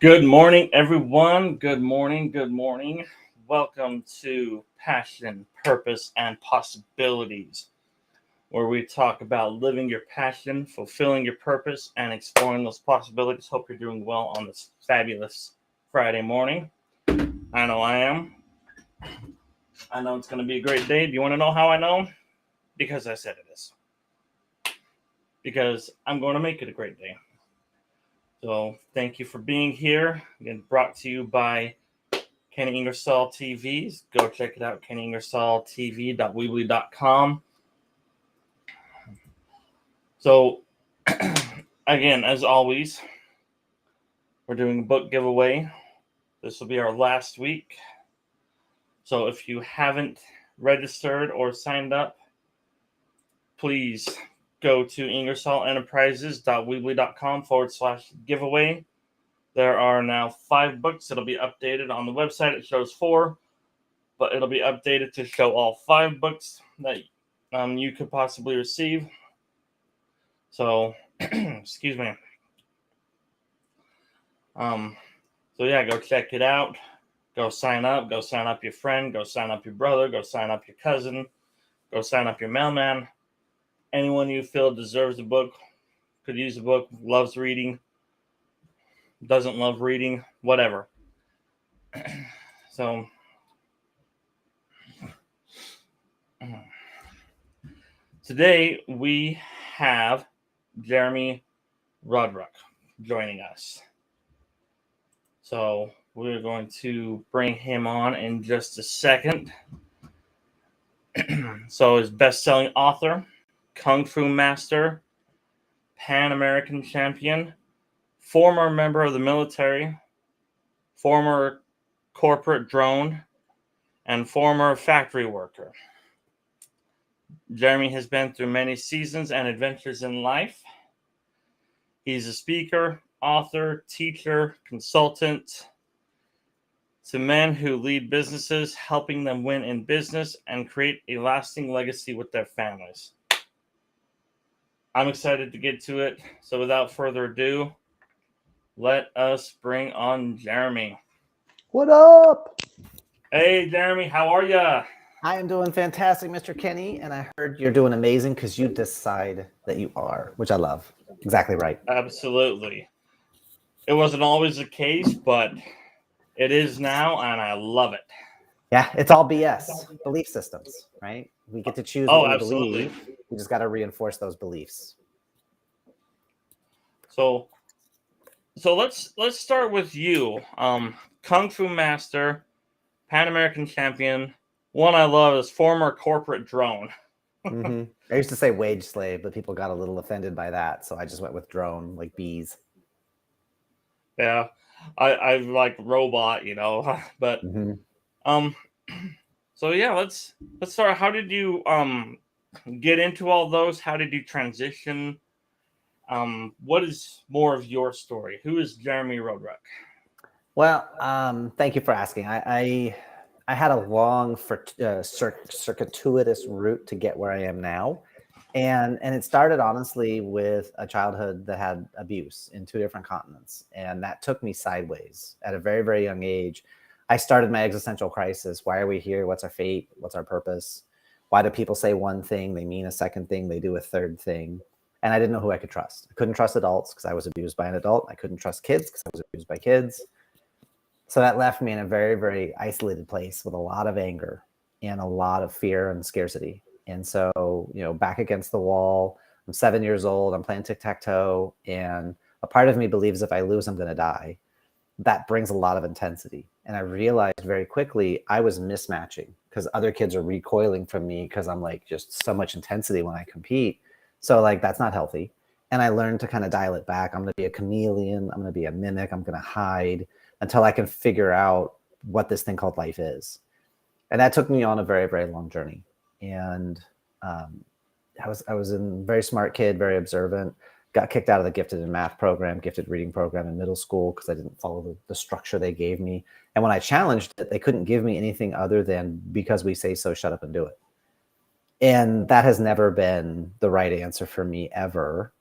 Good morning, everyone. Good morning. Good morning. Welcome to Passion, Purpose, and Possibilities, where we talk about living your passion, fulfilling your purpose, and exploring those possibilities. Hope you're doing well on this fabulous Friday morning. I know I am. I know it's going to be a great day. Do you want to know how I know? Because I said it is. Because I'm going to make it a great day. So, thank you for being here. Again, brought to you by Kenny Ingersoll TVs. Go check it out, kennyingersolltv.weebly.com. So, again, as always, we're doing a book giveaway. This will be our last week. So, if you haven't registered or signed up, please go to ingersollenterprises.weebly.com/giveaway. There are now 5 books. It'll be updated on the website. It shows 4, but it'll be updated to show all 5 books that you could possibly receive. So, excuse me. So yeah, go check it out. Go sign up. Go sign up your friend. Go sign up your brother. Go sign up your cousin. Go sign up your mailman. Anyone you feel deserves a book, could use a book, loves reading, doesn't love reading, whatever. So, today we have Jeremy Roadruck joining us. So we're going to bring him on in just a second. So he's best-selling author, Kung Fu master, Pan American champion, former member of the military, former corporate drone, and former factory worker. Jeremy has been through many seasons and adventures in life. He's a speaker, author, teacher, consultant to men who lead businesses, helping them win in business and create a lasting legacy with their families. I'm excited to get to it. So without further ado, let us bring on Jeremy. What up? Hey, Jeremy, how are ya? I am doing fantastic, Mr. Kenny, and I heard you're doing amazing because you decide that you are, which I love. Exactly right. Absolutely. It wasn't always the case, but it is now, and I love it. Yeah, it's all BS. Belief systems, right? We get to choose what we absolutely. believe. We just got to reinforce those beliefs. So let's start with you. Kung Fu master, Pan American champion. One I love is former corporate drone. I used to say wage slave, but people got a little offended by that, so I just went with drone, like bees. Yeah, I like robot, but so yeah, let's start. How did you get into all those? How did you transition? What is more of your story? Who is Jeremy Roadruck? Well, thank you for asking. I had a long, circuitous route to get where I am now. And it started honestly with a childhood that had abuse in 2 different continents. And that took me sideways at a very, very young age. I started my existential crisis. Why are we here? What's our fate? What's our purpose? Why do people say one thing? They mean a second thing. They do a third thing. And I didn't know who I could trust. I couldn't trust adults because I was abused by an adult. I couldn't trust kids because I was abused by kids. So that left me in a very, very isolated place with a lot of anger and a lot of fear and scarcity. And so, back against the wall, I'm 7 years old, I'm playing tic-tac-toe, and a part of me believes if I lose, I'm going to die. That brings a lot of intensity. And I realized very quickly I was mismatching because other kids are recoiling from me because I'm like just so much intensity when I compete. So that's not healthy. And I learned to kind of dial it back. I'm going to be a chameleon. I'm going to be a mimic. I'm going to hide until I can figure out what this thing called life is. And that took me on a very, very long journey. And I was a very smart kid, very observant, got kicked out of the gifted in math program, gifted reading program in middle school because I didn't follow the structure they gave me. And when I challenged it, they couldn't give me anything other than because we say so, shut up and do it. And that has never been the right answer for me ever.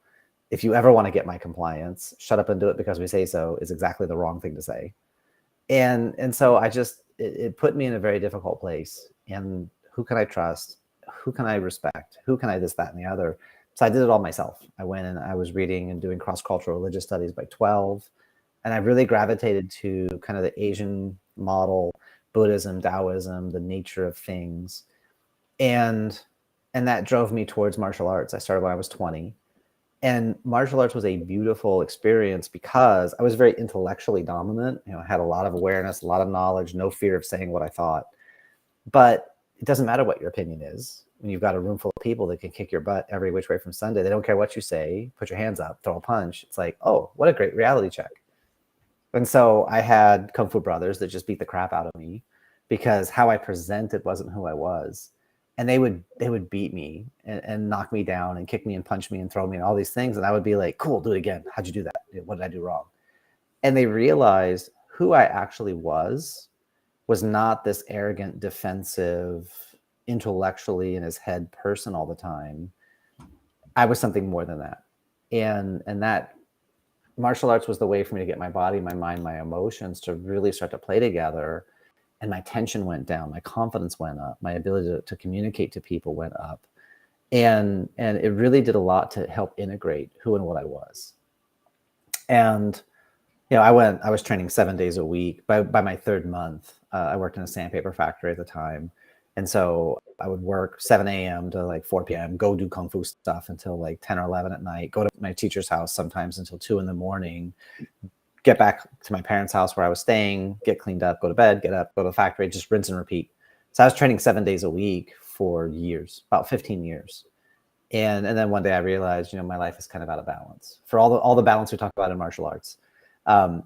if you ever want to get my compliance, shut up and do it because we say so is exactly the wrong thing to say. And so it put me in a very difficult place. And who can I trust? Who can I respect? Who can I this, that, and the other? So I did it all myself. I went and I was reading and doing cross-cultural religious studies by 12. And I really gravitated to kind of the Asian model, Buddhism, Taoism, the nature of things. And that drove me towards martial arts. I started when I was 20. And martial arts was a beautiful experience because I was very intellectually dominant. I had a lot of awareness, a lot of knowledge, no fear of saying what I thought. But it doesn't matter what your opinion is. When you've got a room full of people that can kick your butt every which way from Sunday, they don't care what you say, put your hands up, throw a punch. It's like, oh, what a great reality check. And so I had Kung Fu brothers that just beat the crap out of me because how I presented wasn't who I was. And they would beat me and knock me down and kick me and punch me and throw me and all these things. And I would be like, cool, do it again. How'd you do that? What did I do wrong? And they realized who I actually was not this arrogant, defensive, intellectually in his head person all the time. I was something more than that. And that martial arts was the way for me to get my body, my mind, my emotions to really start to play together. And my tension went down, my confidence went up, my ability to communicate to people went up. And it really did a lot to help integrate who and what I was. And, I was training 7 days a week. By my third month, I worked in a sandpaper factory at the time. And so I would work 7 a.m. to like 4 p.m., go do Kung Fu stuff until like 10 or 11 at night, go to my teacher's house sometimes until 2 a.m, get back to my parents' house where I was staying, get cleaned up, go to bed, get up, go to the factory, just rinse and repeat. So I was training 7 days a week for years, about 15 years. And then one day I realized, my life is kind of out of balance. For all the balance we talk about in martial arts.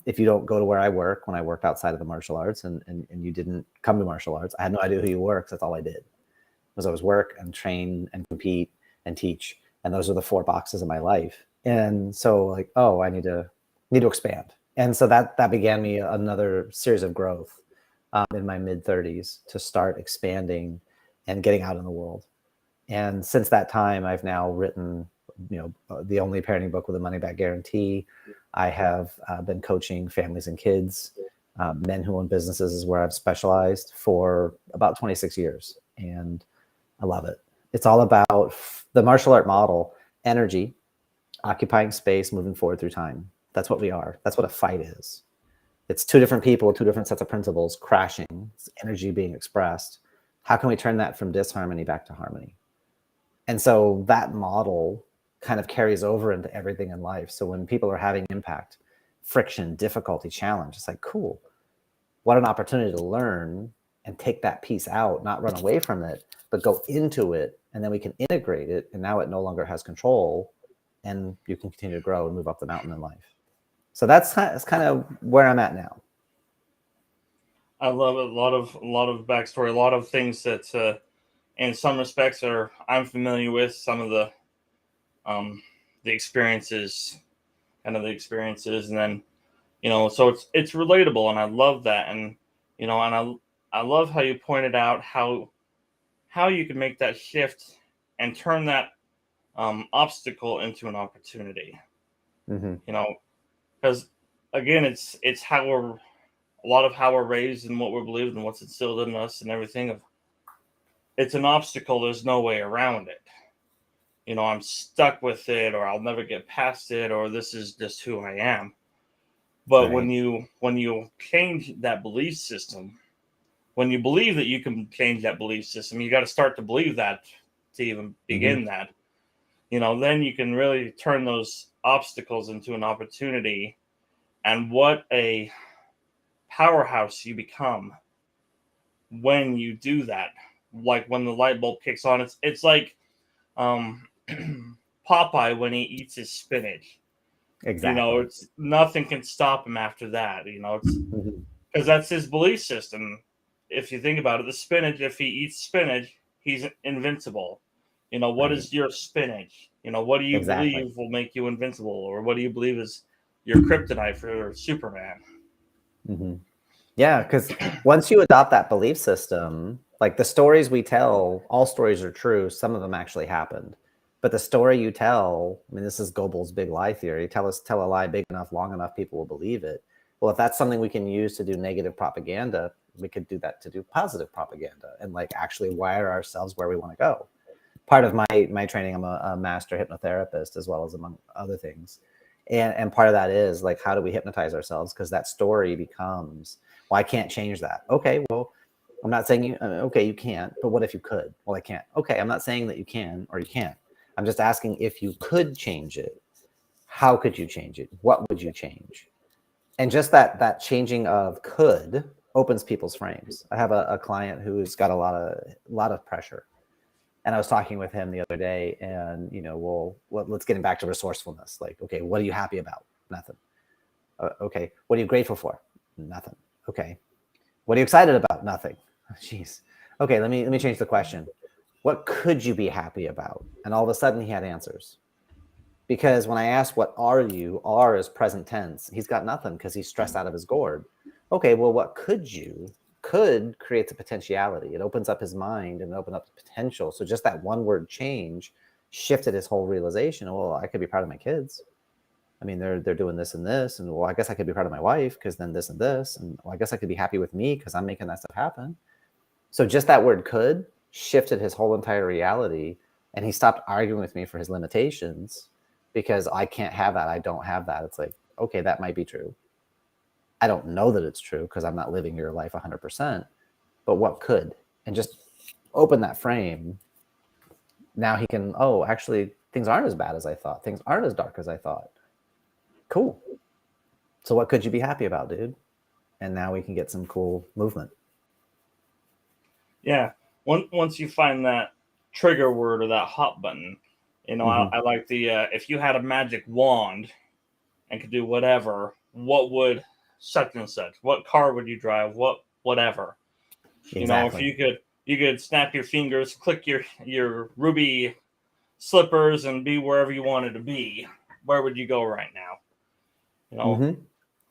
If you don't go to where I work, when I worked outside of the martial arts and you didn't come to martial arts, I had no idea who you were because that's all I did. Was I was work and train and compete and teach. And those are the 4 boxes of my life. And so like, oh, I need to expand. And so that began me another series of growth in my mid-30s to start expanding and getting out in the world. And since that time, I've now written, the only parenting book with a money-back guarantee. I have been coaching families and kids. Men who own businesses is where I've specialized for about 26 years. And I love it. It's all about the martial art model, energy, occupying space, moving forward through time. That's what we are. That's what a fight is. It's 2 different people, 2 different sets of principles crashing, it's energy being expressed. How can we turn that from disharmony back to harmony? And so that model kind of carries over into everything in life. So when people are having impact, friction, difficulty, challenge, it's like, cool. What an opportunity to learn and take that piece out, not run away from it, but go into it. And then we can integrate it. And now it no longer has control. And you can continue to grow and move up the mountain in life. So that's kind of where I'm at now. I love it. A lot of backstory, a lot of things that, in some respects, I'm familiar with. Some of the experiences, and then so it's relatable, and I love that, and I love how you pointed out how you can make that shift and turn that obstacle into an opportunity. Mm-hmm. Because again, it's how a lot of how we're raised and what we're believed and what's instilled in us and everything. It's an obstacle. There's no way around it. I'm stuck with it, or I'll never get past it, or this is just who I am. But Right. when you change that belief system, when you believe that you can change that belief system, you got to start to believe that to even begin that. Then you can really turn those obstacles into an opportunity. And what a powerhouse you become when you do that. Like when the light bulb kicks on, it's like Popeye when he eats his spinach. Exactly. It's nothing can stop him after that. It's because that's his belief system. If you think about it, the spinach, if he eats spinach, he's invincible. What Right. is your spinach? What do you Exactly. believe will make you invincible? Or what do you believe is your kryptonite for Superman? Mm-hmm. Yeah, because once you adopt that belief system, like the stories we tell, all stories are true. Some of them actually happened. But the story you tell, I mean, this is Goebbels' big lie theory. Tell a lie big enough, long enough, people will believe it. Well, if that's something we can use to do negative propaganda, we could do that to do positive propaganda and like actually wire ourselves where we want to go. Part of my training, I'm a master hypnotherapist as well as among other things. And part of that is like, how do we hypnotize ourselves? Because that story becomes, well, I can't change that. Okay, well, I'm not saying you, okay, you can't, but what if you could? Well, I can't. Okay, I'm not saying that you can or you can't. I'm just asking if you could change it, how could you change it? What would you change? And just that changing of could opens people's frames. I have a client who's got a lot of pressure. And I was talking with him the other day, and let's get him back to resourcefulness. Like, okay, what are you happy about? Nothing. Okay, what are you grateful for? Nothing. Okay, what are you excited about? Nothing. Jeez. Okay, let me change the question. What could you be happy about? And all of a sudden, he had answers. Because when I asked, what are you? R is present tense. He's got nothing because he's stressed out of his gourd. Okay, well, what could you? Could creates a potentiality. It opens up his mind and open up the potential. So just that one word change shifted his whole realization. Well, I could be proud of my kids. I mean, they're doing this and this, and well, I guess I could be proud of my wife because then this and this, and well, I guess I could be happy with me because I'm making that stuff happen. So just that word could shifted his whole entire reality, and he stopped arguing with me for his limitations because I can't have that. I don't have that. It's like, okay, that might be true. I don't know that it's true because I'm not living your life 100%, but what could? And just open that frame. Now he can, oh, actually, things aren't as bad as I thought. Things aren't as dark as I thought. Cool. So what could you be happy about, dude? And now we can get some cool movement. Yeah. Once you find that trigger word or that hot button, I like the if you had a magic wand and could do whatever, what would such and such? What car would you drive? Whatever. Exactly. If you could snap your fingers, click your ruby slippers, and be wherever you wanted to be. Where would you go right now?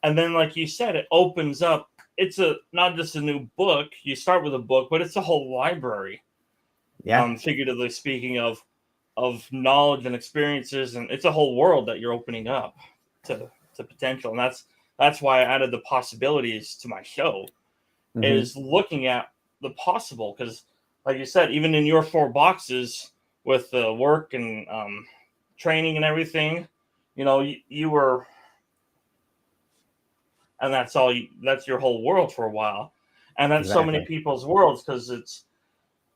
And then, like you said, it opens up. It's not just a new book. You start with a book, but it's a whole library. Yeah. Figuratively speaking, of knowledge and experiences, and it's a whole world that you're opening up to potential. And that's why I added the possibilities to my show, is looking at the possible. Because, like you said, even in your 4 boxes with the work and training and everything, you were, and that's your whole world for a while. And that's so many people's worlds, because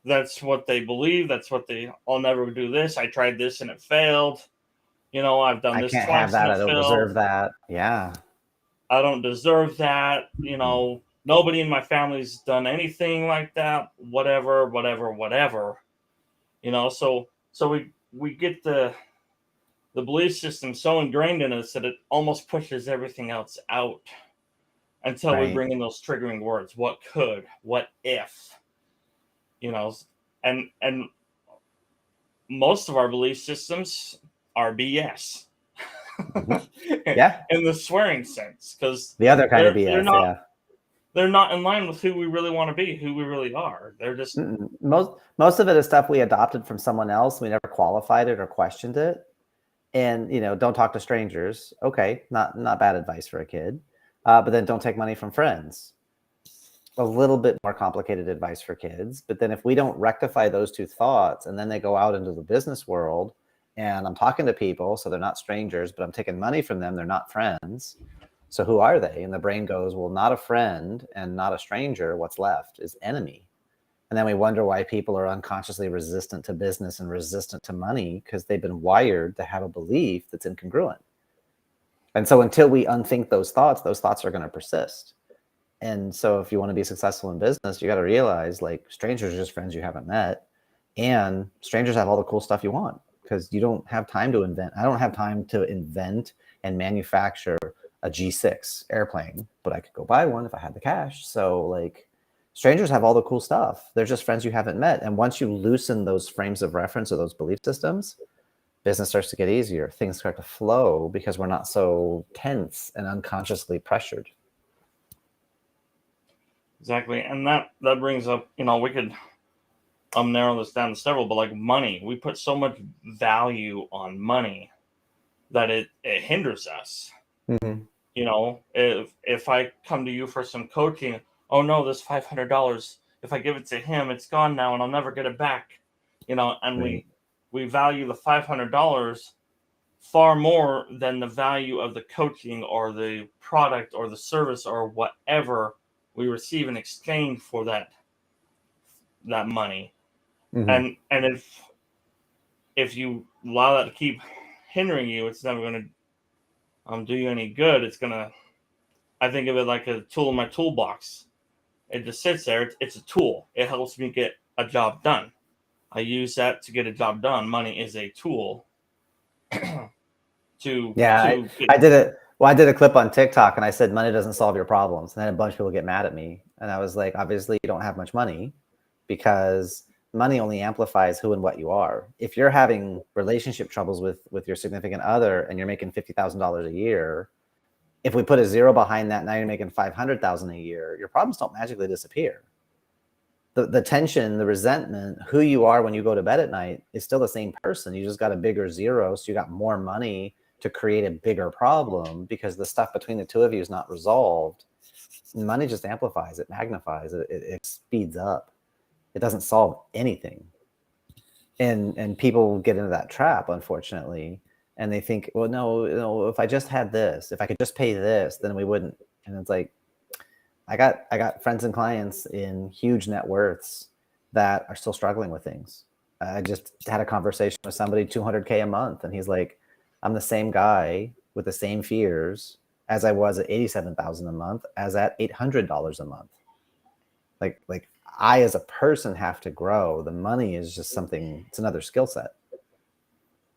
that's what they believe. That's what I'll never do this. I tried this and it failed. I've done this can't have twice and that. it I don't failed. deserve that. Yeah. I don't deserve that. Nobody in my family's done anything like that. Whatever. So we get the belief system so ingrained in us that it almost pushes everything else out until we bring in those triggering words. What could? What if? And most of our belief systems are BS. Yeah. In the swearing sense, because the other kind of BS. They're not in line with who we really want to be, who we really are. They're just most of it is stuff we adopted from someone else. We never qualified it or questioned it. And don't talk to strangers. Okay, not bad advice for a kid. But then don't take money from friends. A little bit more complicated advice for kids. But then if we don't rectify those 2 thoughts, and then they go out into the business world, and I'm talking to people, so they're not strangers, but I'm taking money from them, they're not friends. So who are they? And the brain goes, well, not a friend and not a stranger. What's left is enemy. And then we wonder why people are unconsciously resistant to business and resistant to money, because they've been wired to have a belief that's incongruent. And so until we unthink those thoughts are going to persist. And so if you want to be successful in business, you got to realize, like, strangers are just friends you haven't met, and strangers have all the cool stuff you want, because you don't have time to invent. I don't have time to invent and manufacture a G6 airplane, but I could go buy one if I had the cash. So, like, strangers have all the cool stuff. They're just friends you haven't met. And once you loosen those frames of reference or those belief systems, business starts to get easier. Things start to flow because we're not so tense and unconsciously pressured. Exactly. And that brings up, we could narrow this down to several, but like money, we put so much value on money that it hinders us. Mm-hmm. You know, if I come to you for some coaching, oh no, this $500, if I give it to him, it's gone now and I'll never get it back. You know, and Right. we value the $500 far more than the value of the coaching or the product or the service or whatever we receive in exchange for that money. Mm-hmm. And if you allow that to keep hindering you, it's never going to do you any good. It's going to, I think of it like a tool in my toolbox. It just sits there. It's a tool. It helps me get a job done. I use that to get a job done. Money is a tool to Yeah, get. I did it. Well, I did a clip on TikTok and I said money doesn't solve your problems. And then a bunch of people get mad at me. And I was like, obviously you don't have much money because money only amplifies who and what you are. If you're having relationship troubles with your significant other and you're making $50,000 a year, if we put a zero behind that, now you're making 500,000 a year, your problems don't magically disappear. The tension, the resentment, who you are when you go to bed at night is still the same person. You just got a bigger zero, so you got more money to create a bigger problem because the stuff between the two of you is not resolved. Money just amplifies it, magnifies it, it speeds up. It doesn't solve anything. And people get into that trap, unfortunately, and they think, well, no, if I just had this, if I could just pay this, then we wouldn't. And it's like, I got friends and clients in huge net worths that are still struggling with things. I just had a conversation with somebody, 200K a month, and he's like, I'm the same guy with the same fears as I was at 87,000 a month, as at $800 a month. Like I as a person have to grow. The money is just something. It's another skill set,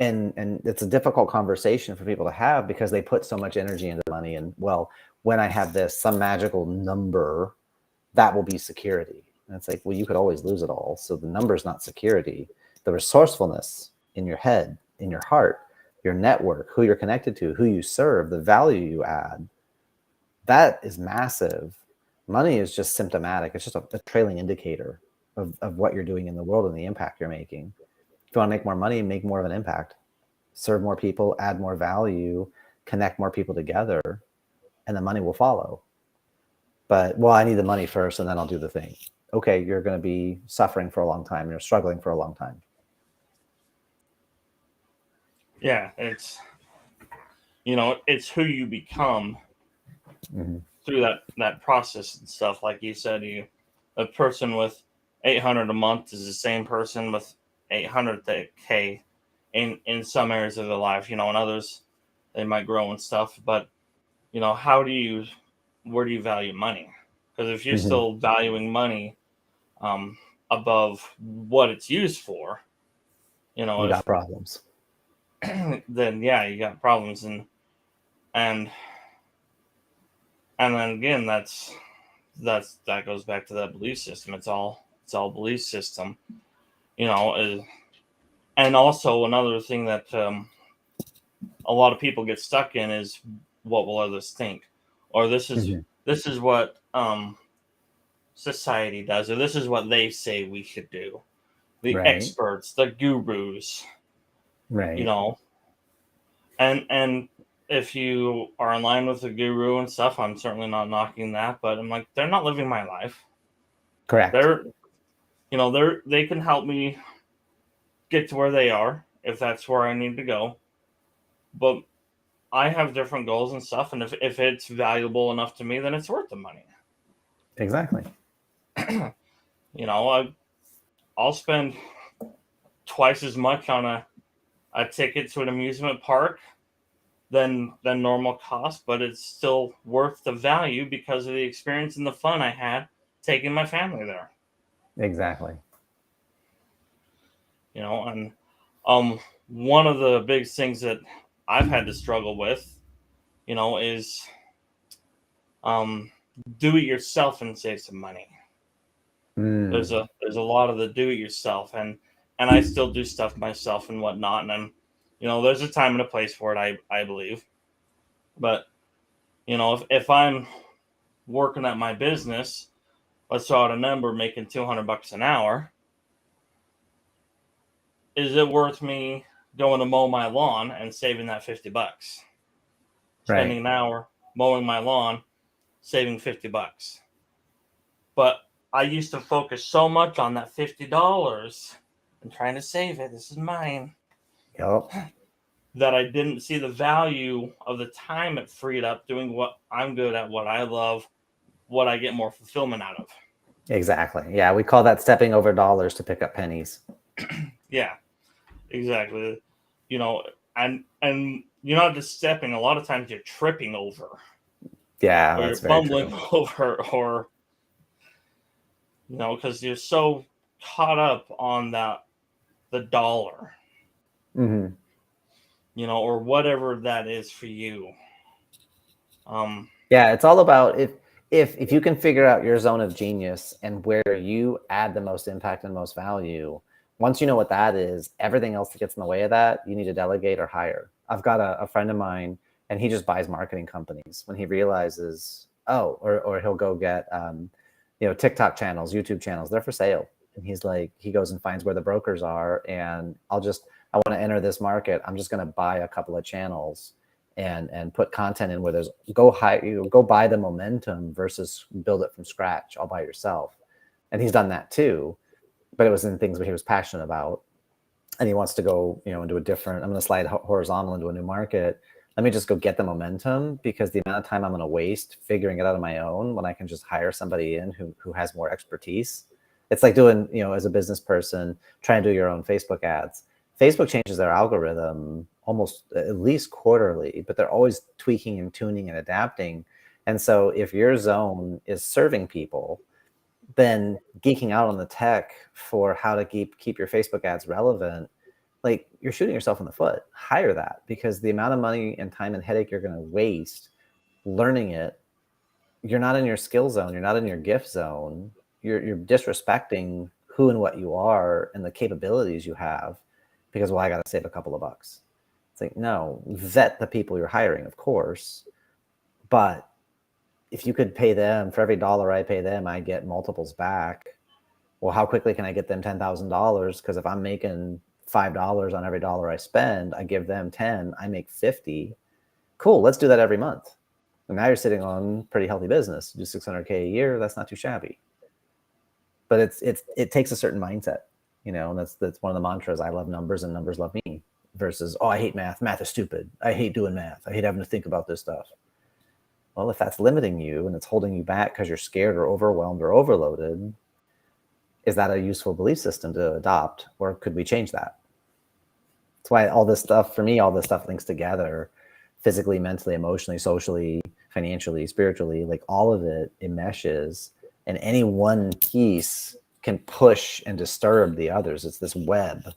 and it's a difficult conversation for people to have because they put so much energy into money. And well, when I have this, some magical number, that will be security. And it's like, well, you could always lose it all. So the number is not security. The resourcefulness in your head, in your heart, your network, who you're connected to, who you serve, the value you add, that is massive. Money is just symptomatic. It's just a trailing indicator of what you're doing in the world and the impact you're making. If you want to make more money, make more of an impact, serve more people, add more value, connect more people together, and the money will follow. But, well, I need the money first and then I'll do the thing. Okay, you're going to be suffering for a long time. You're struggling for a long time. Yeah, it's it's who you become through that process and stuff. Like you said, a person with 800 a month is the same person with 800K in some areas of their life. In others they might grow and stuff. But where do you value money? Because if you're still valuing money above what it's used for, you got problems. then yeah, you got problems. And then again, that goes back to that belief system. It's all belief system, and also another thing that a lot of people get stuck in is, what will others think, or this is what society does, or this is what they say we should do. The experts, the gurus, right? And if you are in line with the guru and stuff, I'm certainly not knocking that, but I'm like, they're not living my life. Correct. They can help me get to where they are if that's where I need to go, but I have different goals and stuff, and if it's valuable enough to me, then it's worth the money. Exactly. I'll spend twice as much on a ticket to an amusement park than normal cost, but it's still worth the value because of the experience and the fun I had taking my family there. Exactly. And one of the big things that I've had to struggle with, is do it yourself and save some money. There's a lot of the do it yourself, and I still do stuff myself and whatnot, and I'm there's a time and a place for it, I believe. But if I'm working at my business, let's throw out a number, making $200 an hour, is it worth me going to mow my lawn and saving that $50? Spending Right. an hour mowing my lawn, saving $50. But I used to focus so much on that $50 and trying to save it. This is mine. Yep. That I didn't see the value of the time it freed up doing what I'm good at, what I love, what I get more fulfillment out of. Exactly. Yeah, we call that stepping over dollars to pick up pennies. Yeah, exactly. You know, and you're not just stepping. A lot of times you're tripping over, Yeah, or you're that's very bumbling true. over, or because you're so caught up on the dollar, Mm-hmm. or whatever that is for you. Yeah, it's all about if you can figure out your zone of genius and where you add the most impact and most value. Once you know what that is, everything else that gets in the way of that, you need to delegate or hire. I've got a friend of mine, and he just buys marketing companies when he realizes, or he'll go get TikTok channels, YouTube channels, they're for sale. And he's like, he goes and finds where the brokers are, and I want to enter this market. I'm just going to buy a couple of channels and put content in where there's go buy the momentum versus build it from scratch all by yourself. And he's done that too, but it was in things that he was passionate about. And he wants to go, into a different, I'm going to slide horizontal into a new market. Let me just go get the momentum, because the amount of time I'm going to waste figuring it out on my own when I can just hire somebody in who has more expertise. It's like doing, as a business person, trying to do your own Facebook ads. Facebook changes their algorithm almost at least quarterly, but they're always tweaking and tuning and adapting. And so if your zone is serving people, then geeking out on the tech for how to keep your Facebook ads relevant, like, you're shooting yourself in the foot. Hire that, because the amount of money and time and headache you're going to waste learning it, you're not in your skill zone, you're not in your gift zone. You're disrespecting who and what you are and the capabilities you have, because, well, I got to save a couple of bucks. It's like, no, vet the people you're hiring, of course, but if you could pay them, for every dollar I pay them, I get multiples back. Well, how quickly can I get them $10,000? Because if I'm making $5 on every dollar I spend, I give them 10, I make 50. Cool, let's do that every month. And now you're sitting on pretty healthy business. You do 600K a year, that's not too shabby. But it takes a certain mindset, and that's one of the mantras. I love numbers and numbers love me, versus, oh, I hate math. Math is stupid. I hate doing math. I hate having to think about this stuff. Well, if that's limiting you and it's holding you back because you're scared or overwhelmed or overloaded, is that a useful belief system to adopt, or could we change that? That's why all this stuff links together: physically, mentally, emotionally, socially, financially, spiritually. Like, all of it meshes, and any one piece can push and disturb the others. It's this web.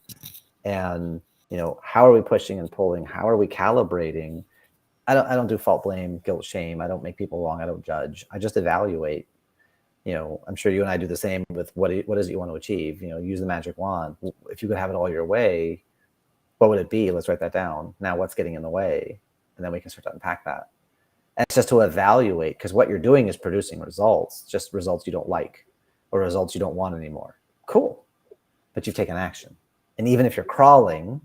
And how are we pushing and pulling? How are we calibrating? I don't do fault, blame, guilt, shame. I don't make people wrong. I don't judge. I just evaluate. I'm sure you and I do the same with what is it you want to achieve. Use the magic wand. If you could have it all your way, what would it be? Let's write that down. Now, what's getting in the way? And then we can start to unpack that. And it's just to evaluate, because what you're doing is producing results, just results you don't like, or results you don't want anymore. Cool. But you've taken action. And even if you're crawling,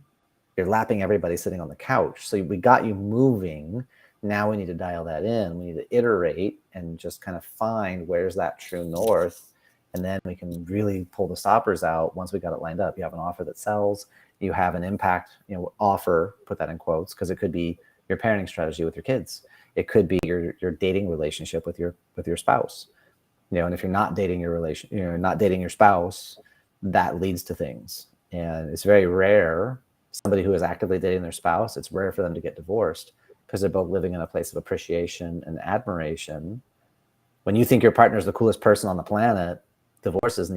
you're lapping everybody sitting on the couch. So we got you moving. Now we need to dial that in. We need to iterate and just kind of find where's that true north. And then we can really pull the stoppers out once we got it lined up. You have an offer that sells. You have an impact, offer, put that in quotes, because it could be your parenting strategy with your kids. It could be your dating relationship with your spouse. And if you're not dating not dating your spouse, that leads to things. And it's very rare, somebody who is actively dating their spouse, it's rare for them to get divorced, because they're both living in a place of appreciation and admiration. When you think your partner is the coolest person on the planet, divorce it's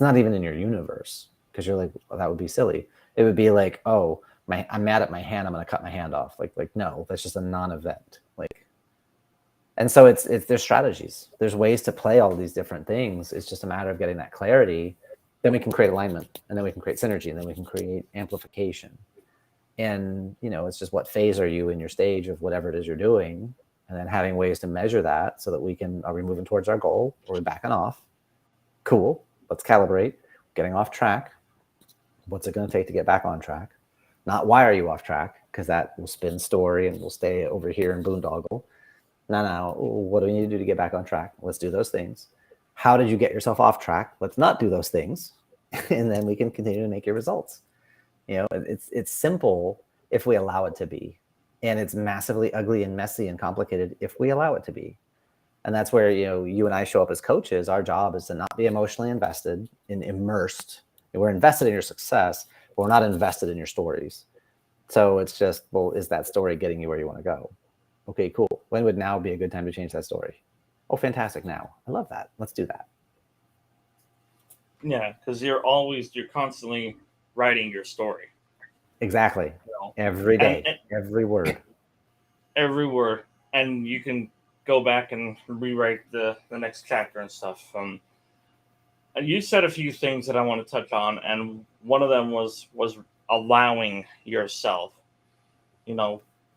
not even in your universe, because you're like, well, that would be silly. It would be like, oh, I'm mad at my hand, I'm going to cut my hand off. Like, no, that's just a non-event. And so there's strategies. There's ways to play all these different things. It's just a matter of getting that clarity. Then we can create alignment, and then we can create synergy, and then we can create amplification. And, it's just, what phase are you in your stage of whatever it is you're doing? And then having ways to measure that so that are we moving towards our goal, or are we backing off? Cool. Let's calibrate. Getting off track. What's it going to take to get back on track? Not why are you off track? Because that will spin story and we'll stay over here in boondoggle. No, what do we need to do to get back on track? Let's do those things. How did you get yourself off track? Let's not do those things. And then we can continue to make your results. It's simple if we allow it to be. And it's massively ugly and messy and complicated if we allow it to be. And that's where, you and I show up as coaches. Our job is to not be emotionally invested and immersed. We're invested in your success, but we're not invested in your stories. So it's just, well, is that story getting you where you want to go? Okay, cool. When would now be a good time to change that story? Oh, fantastic. Now. I love that. Let's do that. Yeah, because you're constantly writing your story. Exactly. Every day, every word. Every word. And you can go back and rewrite the next chapter and stuff. You said a few things that I want to touch on, and one of them was allowing yourself,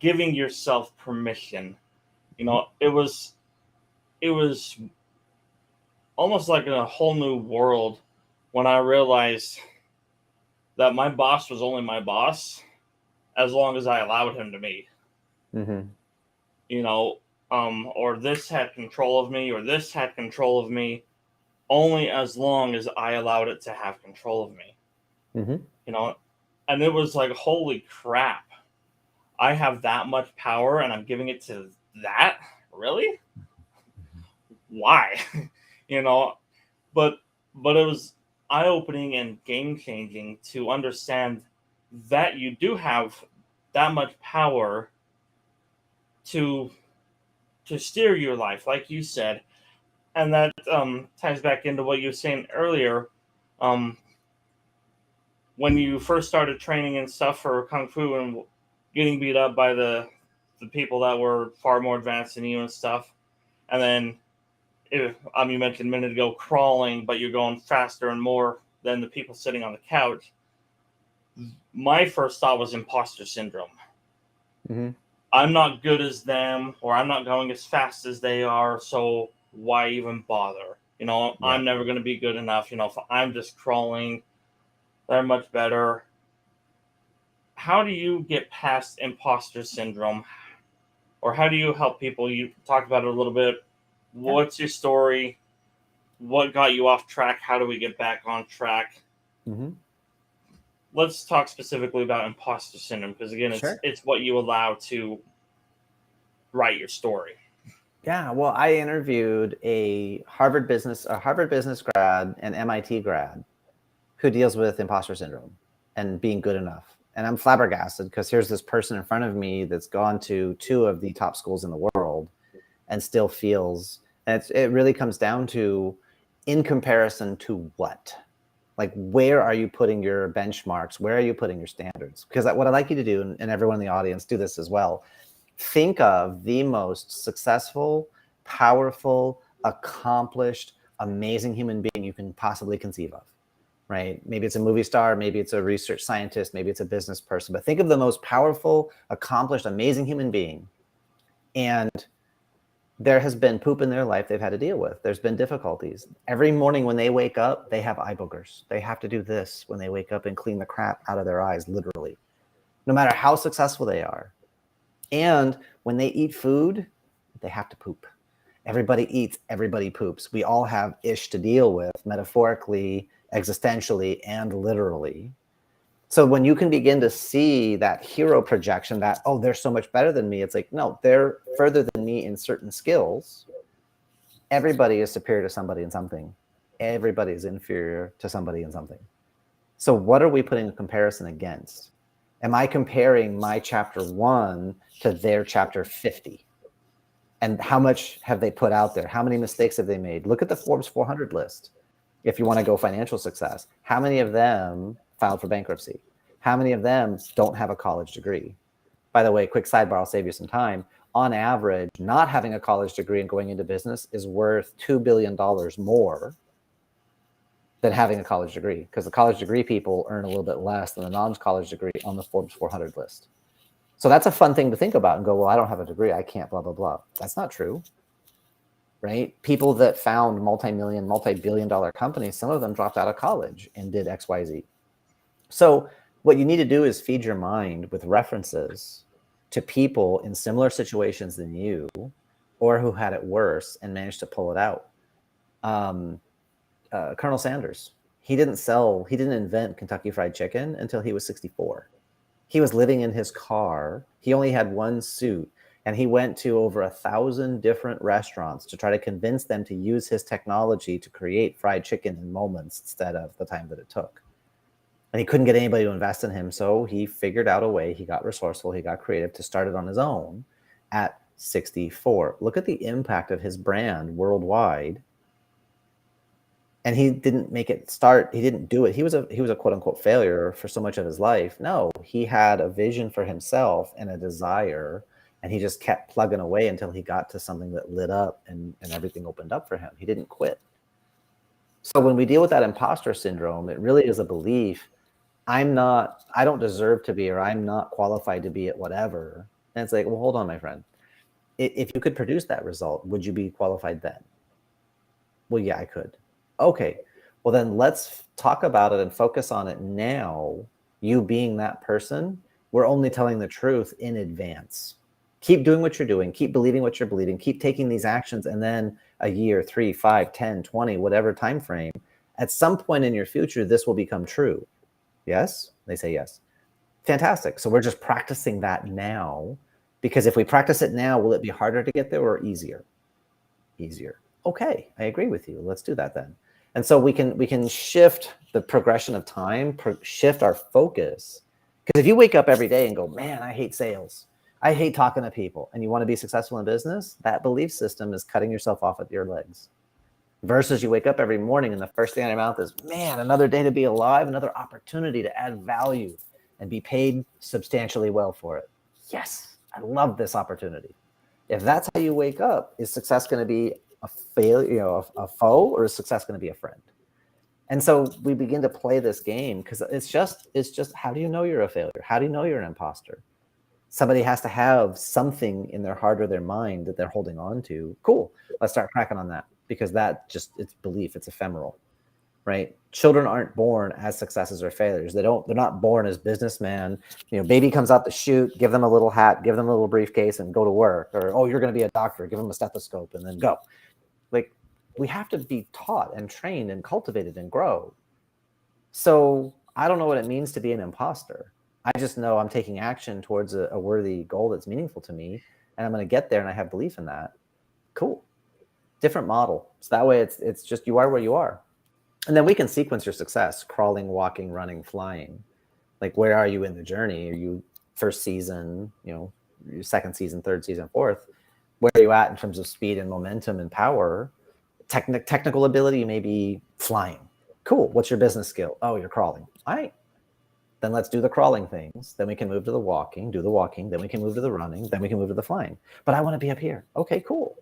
giving yourself permission. It was almost like in a whole new world when I realized that my boss was only my boss as long as I allowed him to be. Mm-hmm. Or this had control of me, or this had control of me, only as long as I allowed it to have control of me. Mm-hmm. And it was like, holy crap, I have that much power and I'm giving it to that? Really? Why? But it was eye-opening and game-changing to understand that you do have that much power to steer your life, like you said. And that ties back into what you were saying earlier. When you first started training and stuff for Kung Fu and getting beat up by the people that were far more advanced than you and stuff. And then, you mentioned a minute ago, crawling, but you're going faster and more than the people sitting on the couch. My first thought was imposter syndrome. Mm-hmm. I'm not good as them, or I'm not going as fast as they are, so why even bother? Yeah. I'm never going to be good enough. If I'm just crawling, they're much better. How do you get past imposter syndrome? Or how do you help people? You talked about it a little bit. What's your story? What got you off track? How do we get back on track? Mm-hmm. Let's talk specifically about imposter syndrome, because again, it's what you allow to write your story. Yeah, well, I interviewed a Harvard business grad and MIT grad who deals with imposter syndrome and being good enough. And I'm flabbergasted because here's this person in front of me that's gone to 2 of the top schools in the world and still feels, and it really comes down to, in comparison to what? Like, where are you putting your benchmarks? Where are you putting your standards? Because what I'd like you to do, and everyone in the audience do this as well, think of the most successful, powerful, accomplished, amazing human being you can possibly conceive of, right? Maybe it's a movie star, maybe it's a research scientist, maybe it's a business person, but think of the most powerful, accomplished, amazing human being. And there has been poop in their life they've had to deal with. There's been difficulties. Every morning when they wake up, they have eye boogers. They have to do this when they wake up and clean the crap out of their eyes, literally, no matter how successful they are. And when they eat food, they have to poop. Everybody eats, everybody poops. We all have ish to deal with, metaphorically, existentially, and literally. So when you can begin to see that hero projection, that, oh, they're so much better than me, it's like, no, they're further than me in certain skills. Everybody is superior to somebody in something. Everybody is inferior to somebody in something. So what are we putting a comparison against? Am I comparing my chapter 1 to their chapter 50? And how much have they put out there? How many mistakes have they made? Look at the Forbes 400 list. If you want to go financial success, how many of them filed for bankruptcy? How many of them don't have a college degree? By the way, quick sidebar, I'll save you some time. On average, not having a college degree and going into business is worth $2 billion more than having a college degree, because the college degree people earn a little bit less than the non-college degree on the Forbes 400 list. So that's a fun thing to think about and go, well, I don't have a degree, I can't, blah, blah, blah. That's not true, right? People that found multi-billion dollar companies, some of them dropped out of college and did XYZ. So what you need to do is feed your mind with references to people in similar situations than you, or who had it worse and managed to pull it out. Um, Colonel Sanders, he didn't invent Kentucky Fried Chicken until he was 64. He was living in his car. He only had one suit, and he went to over 1,000 different restaurants to try to convince them to use his technology to create fried chicken in moments instead of the time that it took. And he couldn't get anybody to invest in him, so he figured out a way. He got resourceful, he got creative to start it on his own at 64. Look at the impact of his brand worldwide. And he didn't make it start. He didn't do it. He was a quote unquote failure for so much of his life. No, he had a vision for himself and a desire, and he just kept plugging away until he got to something that lit up, and everything opened up for him. He didn't quit. So when we deal with that imposter syndrome, it really is a belief: I don't deserve to be, or I'm not qualified to be at whatever. And it's like, well, hold on, my friend. If you could produce that result, would you be qualified then? Well, yeah, I could. Okay, well then let's talk about it and focus on it now. You being that person, we're only telling the truth in advance. Keep doing what you're doing, keep believing what you're believing, keep taking these actions, and then a year, 3, 5, 10, 20, whatever time frame, at some point in your future, this will become true. Yes? They say yes. Fantastic. So we're just practicing that now, because if we practice it now, will it be harder to get there or easier? Easier. Okay, I agree with you. Let's do that then. And so we can shift the progression of time, shift our focus. Because if you wake up every day and go, man, I hate sales, I hate talking to people, and you want to be successful in business, that belief system is cutting yourself off at your legs. Versus you wake up every morning and the first thing out of your mouth is, man, another day to be alive, another opportunity to add value and be paid substantially well for it. Yes, I love this opportunity. If that's how you wake up, is success going to be a failure, a foe, or is success going to be a friend? And so we begin to play this game, because it's just how do you know you're a failure? How do you know you're an imposter? Somebody has to have something in their heart or their mind that they're holding on to. Cool. Let's start cracking on that, because that just, it's belief. It's ephemeral, right? Children aren't born as successes or failures. They're not born as businessmen. Baby comes out the chute, give them a little hat, give them a little briefcase, and go to work. Or, oh, you're going to be a doctor, give them a stethoscope and then go. Like, we have to be taught and trained and cultivated and grow. So I don't know what it means to be an imposter. I just know I'm taking action towards a worthy goal that's meaningful to me, and I'm going to get there, and I have belief in that. Cool. Different model. So that way it's just, you are where you are. And then we can sequence your success: crawling, walking, running, flying. Like, where are you in the journey? Are you first season, your second season, third season, fourth? Where are you at in terms of speed and momentum and power? Technical ability, you may be flying. Cool. What's your business skill? Oh, you're crawling. All right. Then let's do the crawling things. Then we can move to the walking, do the walking. Then we can move to the running. Then we can move to the flying. But I want to be up here. Okay, cool.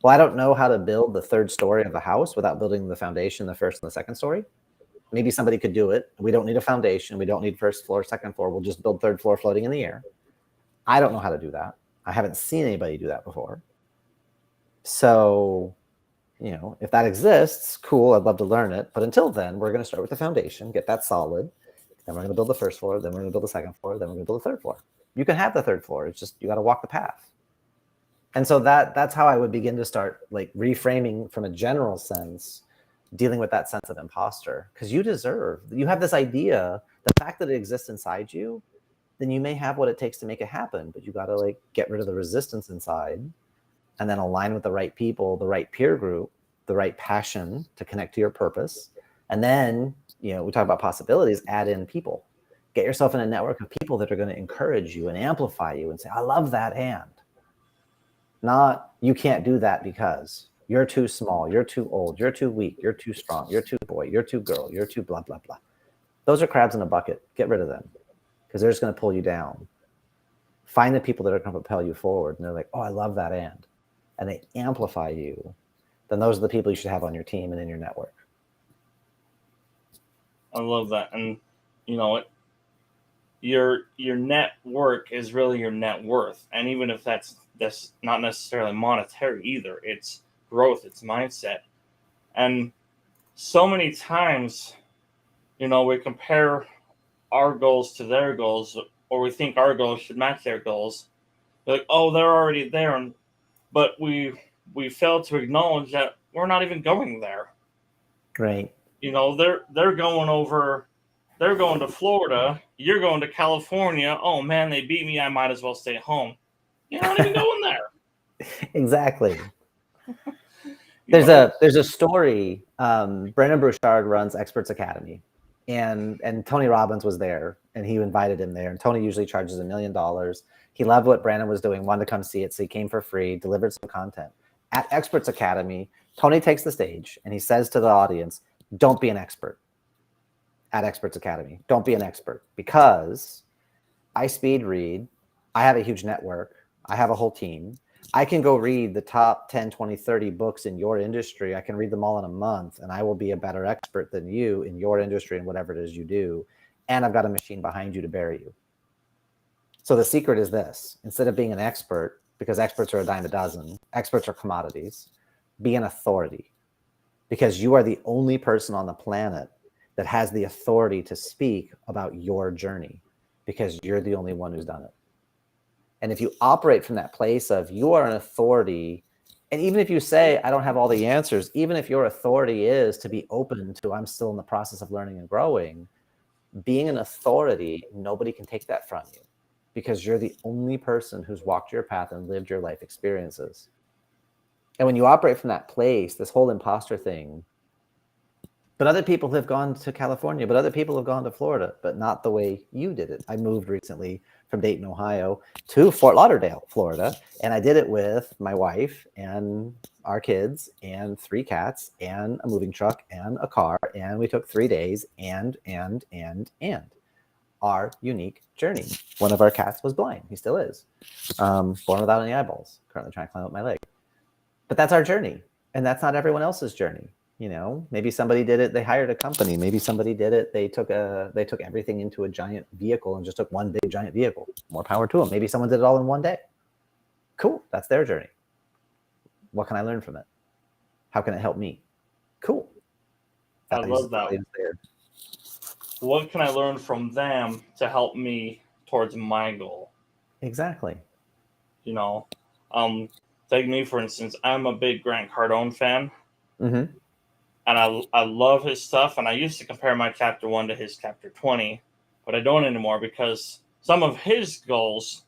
Well, I don't know how to build the third story of the house without building the foundation, the first and the second story. Maybe somebody could do it. We don't need a foundation. We don't need first floor, second floor. We'll just build third floor floating in the air. I don't know how to do that. I haven't seen anybody do that before. So, if that exists, cool, I'd love to learn it. But until then, we're going to start with the foundation, get that solid. Then we're going to build the first floor. Then we're going to build the second floor. Then we're going to build the third floor. You can have the third floor. It's just, you got to walk the path. And so that's how I would begin to start, like, reframing from a general sense, dealing with that sense of imposter. Because you have this idea, the fact that it exists inside you, then you may have what it takes to make it happen. But you got to, like, get rid of the resistance inside, and then align with the right people, the right peer group, the right passion to connect to your purpose. And then, we talk about possibilities, add in people. Get yourself in a network of people that are going to encourage you and amplify you and say, I love that, and not, you can't do that because you're too small, you're too old, you're too weak, you're too strong, you're too boy, you're too girl, you're too blah, blah, blah. Those are crabs in a bucket. Get rid of them, because they're just going to pull you down. Find the people that are going to propel you forward. And they're like, oh, I love that, and they amplify you. Then those are the people you should have on your team and in your network. I love that. And your network is really your net worth. And even if that's not necessarily monetary either, it's growth, it's mindset. And so many times, we compare our goals to their goals, or we think our goals should match their goals. They're like, oh, they're already there, but we fail to acknowledge that we're not even going there. Right. They're going over, they're going to Florida. You're going to California. Oh man, they beat me. I might as well stay home. You're not even going there. Exactly. You know? There's a story. Brendon Burchard runs Experts Academy, and Tony Robbins was there, and he invited him there. And Tony usually charges $1 million. He loved what Brandon was doing, wanted to come see it, so he came for free, delivered some content. At Experts Academy, Tony takes the stage and he says to the audience, "Don't be an expert at Experts Academy. Don't be an expert, because I speed read. I have a huge network. I have a whole team. I can go read the top 10, 20, 30 books in your industry. I can read them all in a month, and I will be a better expert than you in your industry and whatever it is you do. And I've got a machine behind you to bury you." So the secret is this: instead of being an expert, because experts are a dime a dozen, experts are commodities, be an authority, because you are the only person on the planet that has the authority to speak about your journey, because you're the only one who's done it. And if you operate from that place of you are an authority, and even if you say, I don't have all the answers, even if your authority is to be open to, I'm still in the process of learning and growing, being an authority, nobody can take that from you, because you're the only person who's walked your path and lived your life experiences. And when you operate from that place, this whole imposter thing, but other people have gone to California, but other people have gone to Florida, but not the way you did it. I moved recently from Dayton, Ohio to Fort Lauderdale, Florida. And I did it with my wife and our kids and 3 cats and a moving truck and a car. And we took 3 days and our unique journey. One of our cats was blind. He still is. Born without any eyeballs, currently trying to climb up my leg. But that's our journey. And that's not everyone else's journey. Maybe somebody did it, they hired a company. Maybe somebody did it, they took everything into a giant vehicle and just took one big giant vehicle. More power to them. Maybe someone did it all in one day. Cool. That's their journey. What can I learn from it? How can it help me? Cool. I love that. What can I learn from them to help me towards my goal? Exactly. Take me, for instance. I'm a big Grant Cardone fan. Mm-hmm. And I love his stuff, and I used to compare my chapter 1 to his chapter 20, but I don't anymore, because some of his goals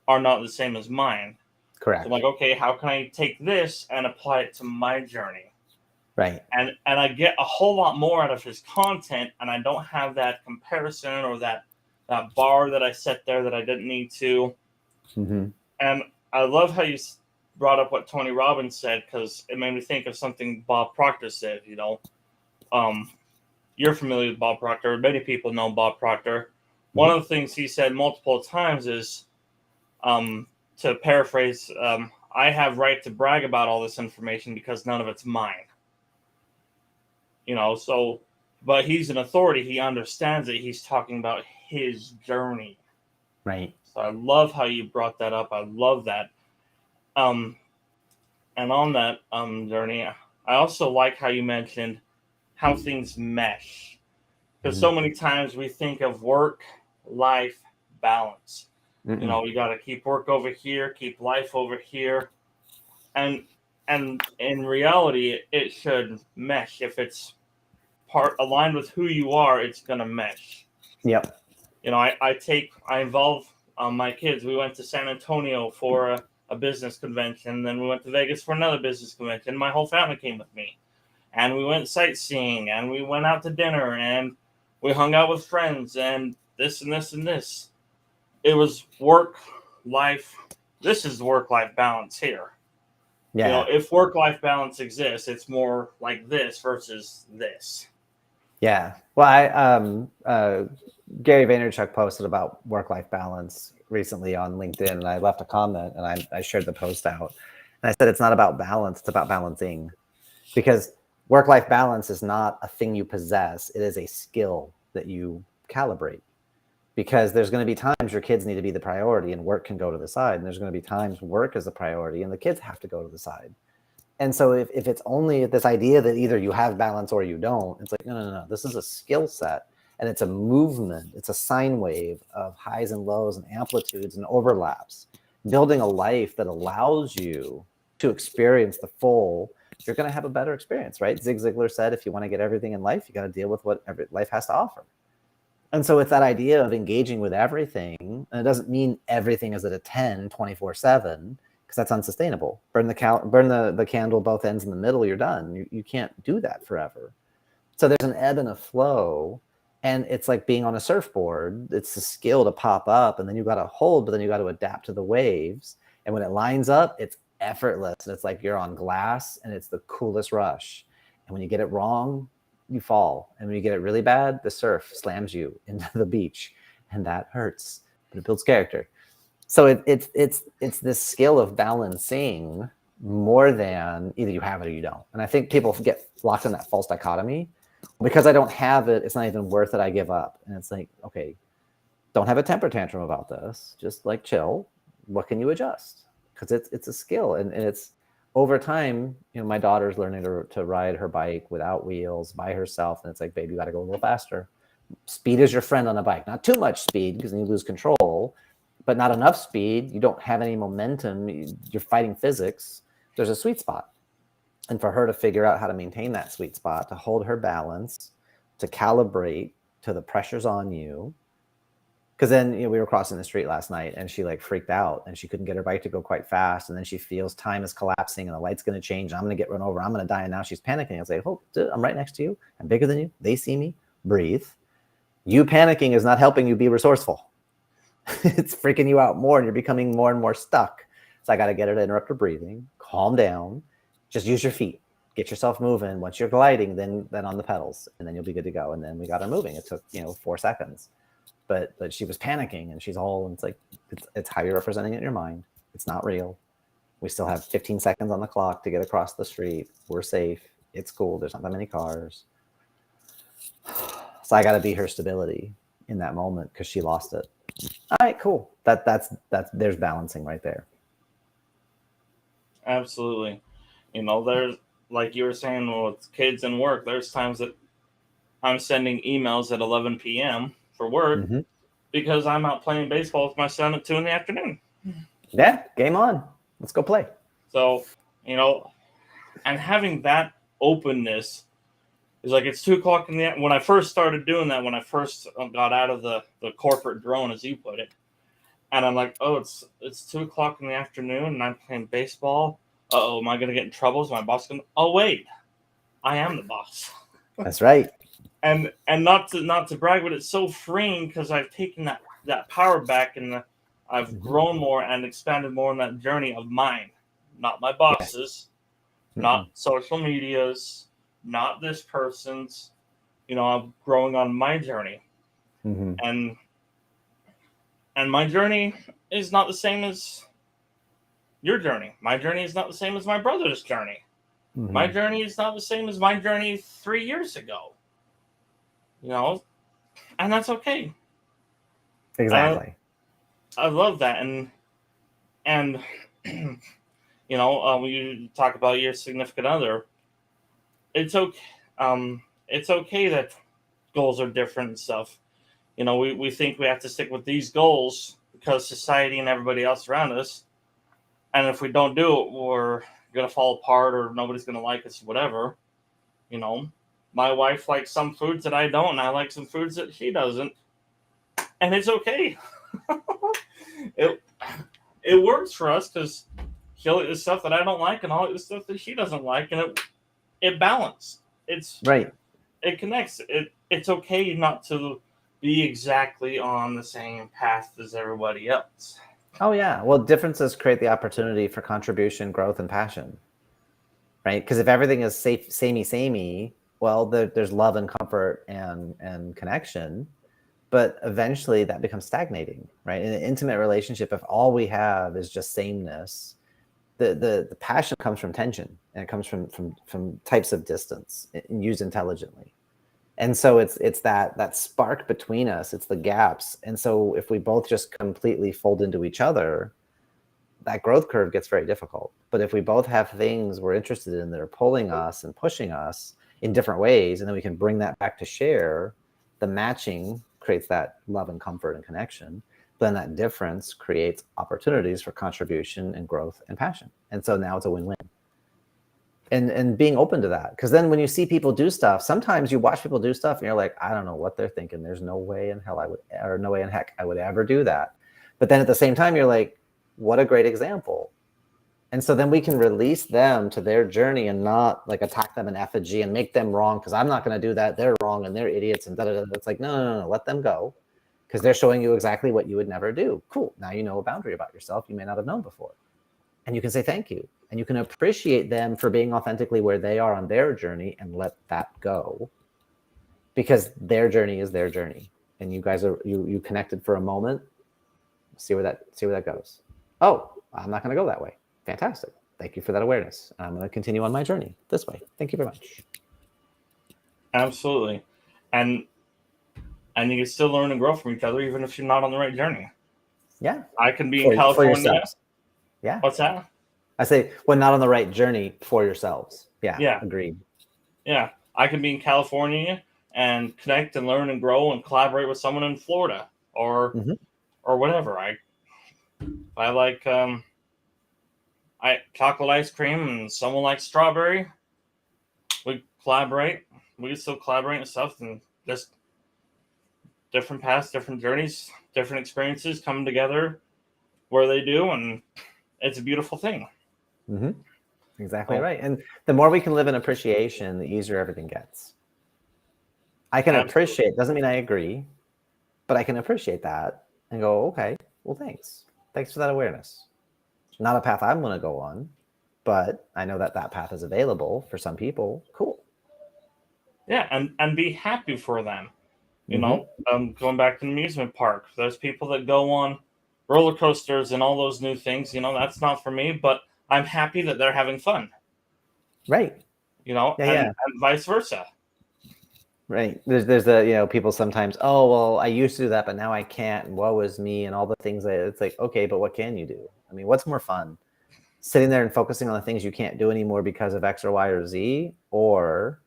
are not the same as mine. Correct. So I'm like, okay, how can I take this and apply it to my journey? Right. And I get a whole lot more out of his content, and I don't have that comparison or that bar that I set there that I didn't need to. Mm-hmm. And I love how you brought up what Tony Robbins said, because it made me think of something Bob Proctor said. You're familiar with Bob Proctor. Many people know Bob Proctor. Mm-hmm. One of the things he said multiple times is, to paraphrase, I have right to brag about all this information because none of it's mine. But he's an authority. He understands it. He's talking about his journey. Right. So I love how you brought that up. I love that. And on that journey, I also like how you mentioned how things mesh. Because so many times we think of work-life balance. Mm-mm. You got to keep work over here, keep life over here. And in reality, it should mesh. If it's aligned with who you are, it's going to mesh. Yep. I involve my kids. We went to San Antonio for a business convention. Then we went to Vegas for another business convention. My whole family came with me. And we went sightseeing, and we went out to dinner, and we hung out with friends, and this and this and this. It was work-life. This is work-life balance here. Yeah. If work-life balance exists, it's more like this versus this. Yeah. Well, Gary Vaynerchuk posted about work-life balance recently on LinkedIn, and I left a comment, and I shared the post out. And I said, it's not about balance, it's about balancing. Because work-life balance is not a thing you possess. It is a skill that you calibrate. Because there's going to be times your kids need to be the priority and work can go to the side. And there's going to be times work is the priority and the kids have to go to the side. And so if it's only this idea that either you have balance or you don't, it's like, no. This is a skill set. And it's a movement, it's a sine wave of highs and lows and amplitudes and overlaps. Building a life that allows you to experience the full, you're going to have a better experience, right? Zig Ziglar said, if you want to get everything in life, you got to deal with what life has to offer. And so it's that idea of engaging with everything, and it doesn't mean everything is at a 10, 24/7, because that's unsustainable. Burn the candle both ends in the middle, you're done. You can't do that forever. So there's an ebb and a flow, and it's like being on a surfboard. It's a skill to pop up, and then you got to hold, but then you got to adapt to the waves. And when it lines up, it's effortless, and it's like you're on glass, and it's the coolest rush. And when you get it wrong, you fall. And when you get it really bad, the surf slams you into the beach, and that hurts, but it builds character. So it's this skill of balancing more than either you have it or you don't. And I think people get locked in that false dichotomy. Because I don't have it, it's not even worth it. I give up. And it's like, okay, don't have a temper tantrum about this. Just like chill. What can you adjust? Because it's a skill, and it's over time. My daughter's learning to ride her bike without wheels by herself, and it's like, baby, you got to go a little faster. Speed is your friend on a bike. Not too much speed, because then you lose control, but not enough speed. You don't have any momentum. You're fighting physics. There's a sweet spot. And for her to figure out how to maintain that sweet spot, to hold her balance, to calibrate to the pressures on you. Because then we were crossing the street last night, and she like freaked out, and she couldn't get her bike to go quite fast. And then she feels time is collapsing, and the light's going to change. And I'm going to get run over. I'm going to die. And now she's panicking. I was like, oh, dude, I'm right next to you. I'm bigger than you. They see me. Breathe. You panicking is not helping you be resourceful. It's freaking you out more, and you're becoming more and more stuck. So I got to get her to interrupt her breathing, calm down. Just use your feet, get yourself moving. Once you're gliding, then on the pedals, and then you'll be good to go. And then we got her moving. It took 4 seconds, but she was panicking, and it's like it's how you're representing it in your mind. It's not real. We still have 15 seconds on the clock to get across the street. We're safe. It's cool. There's not that many cars. So I got to be her stability in that moment, because she lost it. All right, cool. That's there's balancing right there. Absolutely. There's, like you were saying, with kids and work, there's times that I'm sending emails at 11 p.m. for work because I'm out playing baseball with my son at 2 in the afternoon. Yeah, game on. Let's go play. So, and having that openness is like, it's 2 o'clock in the, when I first started doing that, when I first got out of the corporate drone, as you put it, and I'm like, oh, it's 2 o'clock in the afternoon, and I'm playing baseball. Uh-oh, am I going to get in trouble? Is my boss going to... Oh, wait. I am the boss. That's right. And not to brag, but it's so freeing, because I've taken that power back, and I've grown more and expanded more on that journey of mine. Not my boss's, not social media's, not this person's. I'm growing on my journey. And my journey is not the same as your journey. My journey is not the same as my brother's journey. My journey is not the same as my journey 3 years ago. And that's okay. Exactly. I love that. And when you talk about your significant other, it's okay. It's okay that goals are different and stuff. We think we have to stick with these goals because society and everybody else around us. And if we don't do it, we're going to fall apart, or nobody's going to like us, whatever. My wife likes some foods that I don't, and I like some foods that she doesn't. And it's okay. It works for us, because she'll eat the stuff that I don't like, and I'll eat the stuff that she doesn't like. And it balances. It's right. It connects. It's okay not to be exactly on the same path as everybody else. Oh, yeah. Well, differences create the opportunity for contribution, growth, and passion, right? Because if everything is samey, well, there's love and comfort and connection, but eventually that becomes stagnating, right? In an intimate relationship, if all we have is just sameness, the passion comes from tension, and it comes from types of distance, and used intelligently. And so it's that spark between us, it's the gaps. And so if we both just completely fold into each other, that growth curve gets very difficult. But if we both have things we're interested in that are pulling us and pushing us in different ways, and then we can bring that back to share, the matching creates that love and comfort and connection. Then that difference creates opportunities for contribution and growth and passion. And so now it's a win-win. And being open to that, because then when you see people do stuff, sometimes you watch people do stuff and you're like, I don't know what they're thinking. There's no way in hell no way in heck I would ever do that. But then at the same time, you're like, what a great example. And so then we can release them to their journey and not like attack them in effigy and make them wrong because I'm not going to do that. They're wrong and they're idiots and da-da-da. It's like, no, let them go, because they're showing you exactly what you would never do. Cool. Now you know a boundary about yourself you may not have known before. And you can say thank you. And you can appreciate them for being authentically where they are on their journey and let that go, because their journey is their journey. And you guys are you connected for a moment. See where that goes. Oh, I'm not going to go that way. Fantastic. Thank you for that awareness. I'm going to continue on my journey this way. Thank you very much. Absolutely. And you can still learn and grow from each other even if you're not on the right journey. Yeah. I can be in California. Yeah. What's that? I say when not on the right journey for yourselves. Yeah. Agreed. Yeah. I can be in California and connect and learn and grow and collaborate with someone in Florida or whatever. I like chocolate ice cream and someone likes strawberry. We collaborate. We can still collaborate and stuff, and just different paths, different journeys, different experiences coming together where they do, and it's a beautiful thing. Exactly right. And the more we can live in appreciation, the easier everything gets. I can appreciate, doesn't mean I agree, but I can appreciate that and go, okay, well, thanks for that awareness. Not a path I'm going to go on, but I know that path is available for some people. Cool. Yeah, and be happy for them. You know, going back to the amusement park, there's people that go on roller coasters and all those new things. You know, that's not for me, but I'm happy that they're having fun. Right. You know, and vice versa. Right. There's people sometimes, oh, well, I used to do that, but now I can't. And woe is me and all the things that it's like, okay, but what can you do? I mean, what's more fun? Sitting there and focusing on the things you can't do anymore because of X or Y or Z, or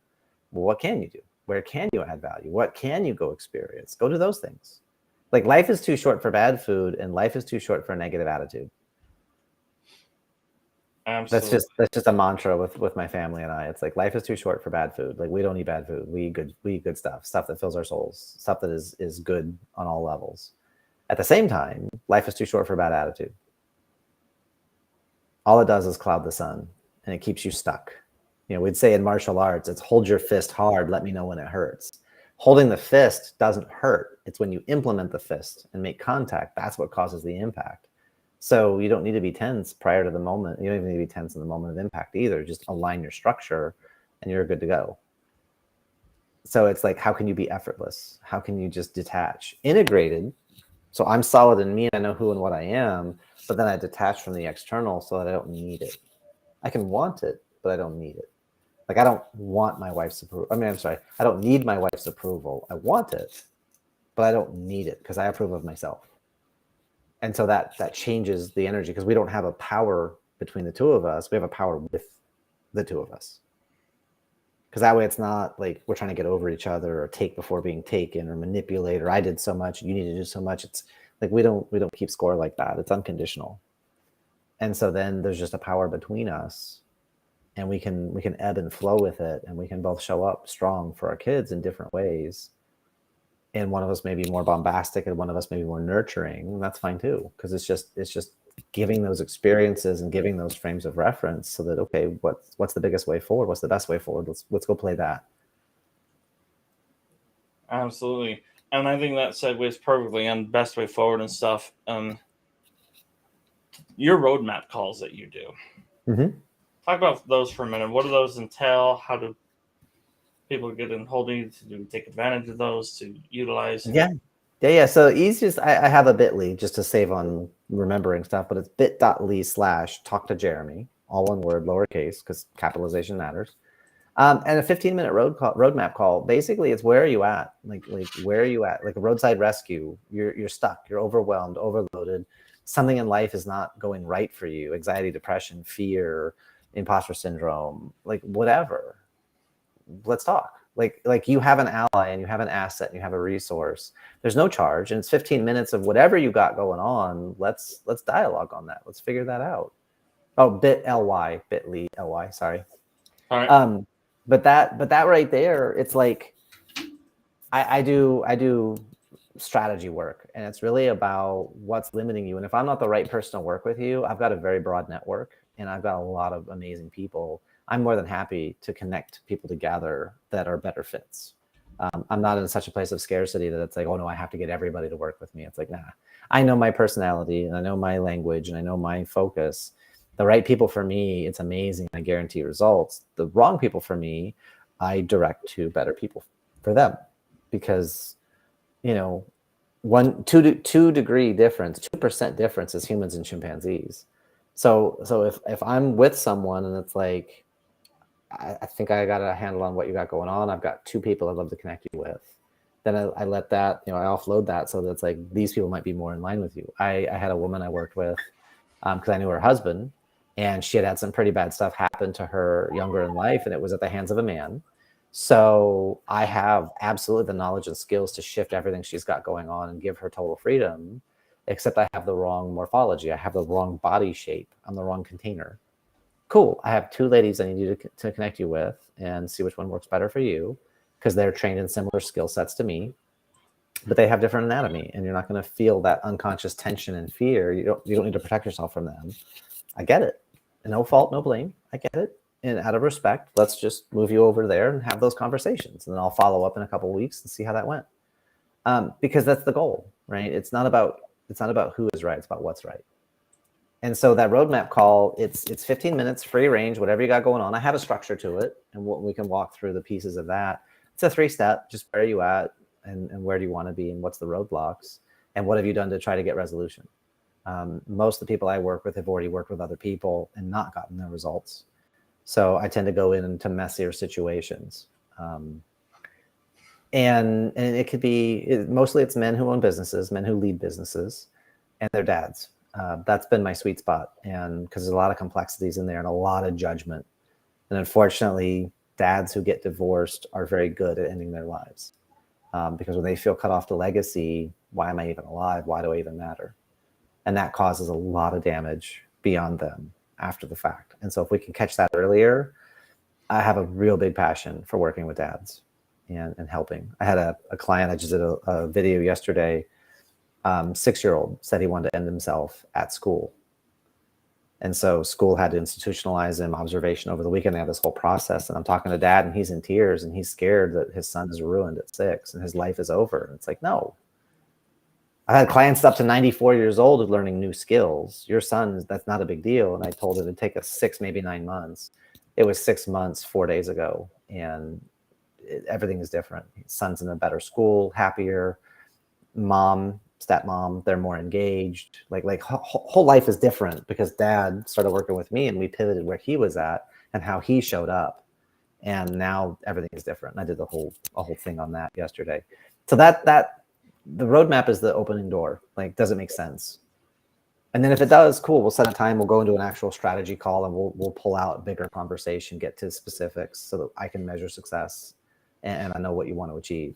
well, what can you do? Where can you add value? What can you go experience? Go do those things. Like life is too short for bad food and life is too short for a negative attitude. Absolutely. That's just a mantra with my family and I. It's like life is too short for bad food. Like we don't eat bad food. We eat good stuff that fills our souls, stuff that is good on all levels. At the same time, life is too short for bad attitude. All it does is cloud the sun and it keeps you stuck. We'd say in martial arts, it's hold your fist hard, let me know when it hurts. Holding the fist doesn't hurt. It's when you implement the fist and make contact, that's what causes the impact. So you don't need to be tense prior to the moment. You don't even need to be tense in the moment of impact either. Just align your structure and you're good to go. So it's like, how can you be effortless? How can you just detach? Integrated. So I'm solid in me and I know who and what I am, but then I detach from the external so that I don't need it. I can want it, but I don't need it. Like I don't want my wife's approval. I don't need my wife's approval. I want it, but I don't need it because I approve of myself. And so that changes the energy because we don't have a power between the two of us. We have a power with the two of us. Because that way it's not like we're trying to get over each other or take before being taken or manipulate or I did so much, you need to do so much. It's like we don't keep score like that. It's unconditional. And so then there's just a power between us. And we can ebb and flow with it, and we can both show up strong for our kids in different ways. And one of us may be more bombastic, and one of us may be more nurturing. And that's fine too, because it's just giving those experiences and giving those frames of reference, so that okay, what's the biggest way forward? What's the best way forward? Let's go play that. Absolutely, and I think that segues perfectly on best way forward and stuff. Your roadmap calls that you do. Talk about those for a minute. What do those entail? How do people get in holding to take advantage of those, to utilize? Yeah. So easiest, I have a bit.ly just to save on remembering stuff, but it's bit.ly/talk to Jeremy, all one word, lowercase, because capitalization matters. And a 15-minute roadmap call. Basically, it's where are you at? Like where are you at? Like a roadside rescue. You're stuck. You're overwhelmed, overloaded. Something in life is not going right for you. Anxiety, depression, fear, imposter syndrome, like whatever. Let's talk. Like you have an ally and you have an asset and you have a resource. There's no charge, and it's 15 minutes of whatever you got going on. Let's dialogue on that. Let's figure that out. Oh, bit.ly, sorry. All right. But that right there, it's like I do strategy work, and it's really about what's limiting you. And if I'm not the right person to work with you, I've got a very broad network and I've got a lot of amazing people. I'm more than happy to connect people together that are better fits. I'm not in such a place of scarcity that it's like, oh no, I have to get everybody to work with me. It's like, nah, I know my personality and I know my language and I know my focus. The right people for me, it's amazing. I guarantee results. The wrong people for me, I direct to better people for them, because two degree difference, 2% difference is humans and chimpanzees. So if I'm with someone and it's like, I think I got a handle on what you got going on, I've got two people I'd love to connect you with, then I let that, I offload that, so that's like, these people might be more in line with you. I had a woman I worked with, because I knew her husband, and she had some pretty bad stuff happen to her younger in life, and it was at the hands of a man. So I have absolutely the knowledge and skills to shift everything she's got going on and give her total freedom, except I have the wrong morphology. I have the wrong body shape. I'm the wrong container. Cool. I have two ladies I need you to connect you with and see which one works better for you, because they're trained in similar skill sets to me, but they have different anatomy, and you're not going to feel that unconscious tension and fear. You don't need to protect yourself from them. I get it. No fault, no blame. I get it. And out of respect, let's just move you over there and have those conversations. And then I'll follow up in a couple of weeks and see how that went. Because that's the goal, right? It's not about who is right. It's about what's right. And so that roadmap call, it's 15 minutes, free range, whatever you got going on. I have a structure to it, and we can walk through the pieces of that. It's a 3-step, just where are you at, and where do you want to be, and what's the roadblocks, and what have you done to try to get resolution. Most of the people I work with have already worked with other people and not gotten the results. So I tend to go into messier situations. And it could be, mostly it's men who own businesses, men who lead businesses, and their dads. That's been my sweet spot, and because there's a lot of complexities in there and a lot of judgment. And unfortunately, dads who get divorced are very good at ending their lives, because when they feel cut off to legacy, why am I even alive? Why do I even matter? And that causes a lot of damage beyond them after the fact. And so if we can catch that earlier, I have a real big passion for working with dads and helping. I had a client, I just did a video yesterday, 6-year-old said he wanted to end himself at school. And so school had to institutionalize him, observation over the weekend. They had this whole process. And I'm talking to dad, and he's in tears, and he's scared that his son is ruined at 6 and his life is over. And it's like, no. I had clients up to 94 years old of learning new skills. Your son, that's not a big deal. And I told him it'd take us 6, maybe 9 months. It was 6 months, 4 days ago. And everything is different. His son's in a better school, happier. Mom, stepmom, they're more engaged. Like whole life is different, because dad started working with me and we pivoted where he was at and how he showed up. And now everything is different. And I did a whole thing on that yesterday. So that the roadmap is the opening door. Like, does it make sense? And then if it does, cool, we'll set a time, we'll go into an actual strategy call, and we'll pull out a bigger conversation, get to specifics so that I can measure success and I know what you want to achieve.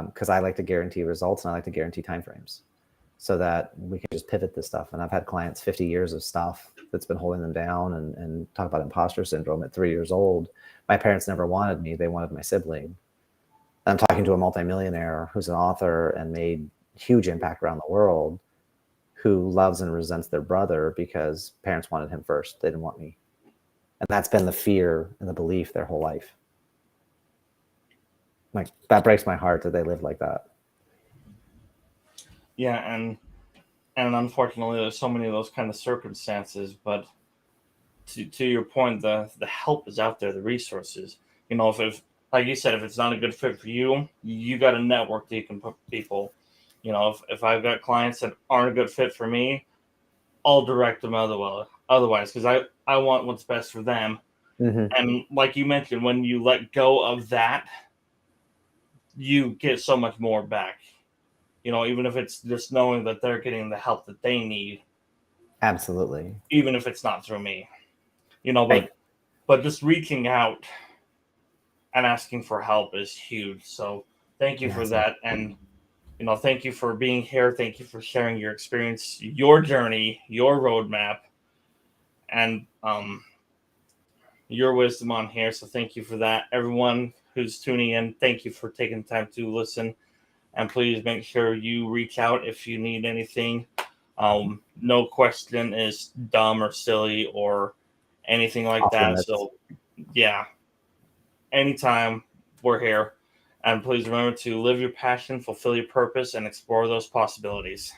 Because I like to guarantee results, and I like to guarantee timeframes so that we can just pivot this stuff. And I've had clients 50 years of stuff that's been holding them down, and talk about imposter syndrome at 3 years old. My parents never wanted me. They wanted my sibling. I'm talking to a multimillionaire who's an author and made huge impact around the world, who loves and resents their brother because parents wanted him first. They didn't want me. And that's been the fear and the belief their whole life. Like, that breaks my heart that they live like that. Yeah, and unfortunately, there's so many of those kind of circumstances. But to your point, the help is out there, the resources. If like you said, if it's not a good fit for you, you got a network that you can put people. If I've got clients that aren't a good fit for me, I'll direct them otherwise, because I want what's best for them. Mm-hmm. And like you mentioned, when you let go of that, you get so much more back. Even if it's just knowing that they're getting the help that they need. Absolutely. Even if it's not through me. But just reaching out and asking for help is huge. So thank you for that. And, thank you for being here. Thank you for sharing your experience, your journey, your roadmap, and your wisdom on here. So thank you for that. Everyone who's tuning in, thank you for taking the time to listen. And please make sure you reach out if you need anything. No question is dumb or silly or anything like Off that. limits. So, yeah, anytime we're here. And please remember to live your passion, fulfill your purpose, and explore those possibilities.